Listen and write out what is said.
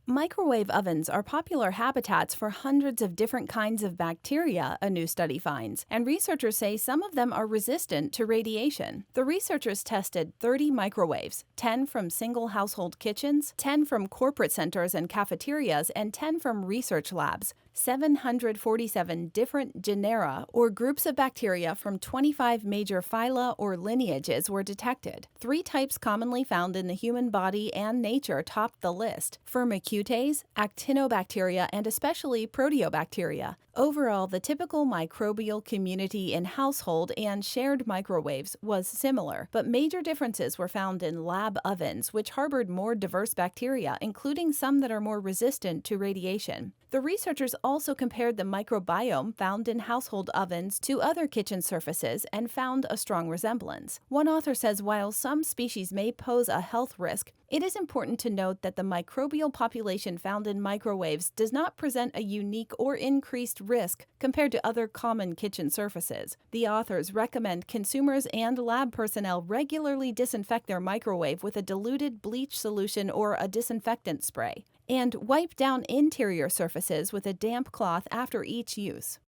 Microwave ovens are popular habitats for hundreds of different kinds of bacteria, a new study finds, and researchers say some of them are resistant to radiation. The researchers tested 30 microwaves, 10 from single household kitchens, 10 from corporate centers and cafeterias, and 10 from research labs. 747 different genera, or groups of bacteria from 25 major phyla or lineages, were detected. 3 types commonly found in the human body and nature topped the list: Firmicutes, Actinobacteria, and especially Proteobacteria. Overall, the typical microbial community in household and shared microwaves was similar, but major differences were found in lab ovens, which harbored more diverse bacteria, including some that are more resistant to radiation. The researchers also compared the microbiome found in household ovens to other kitchen surfaces and found a strong resemblance. One author says while some species may pose a health risk, it is important to note that the microbial population found in microwaves does not present a unique or increased risk compared to other common kitchen surfaces. The authors recommend consumers and lab personnel regularly disinfect their microwave with a diluted bleach solution or a disinfectant spray, and wipe down interior surfaces with a damp cloth after each use.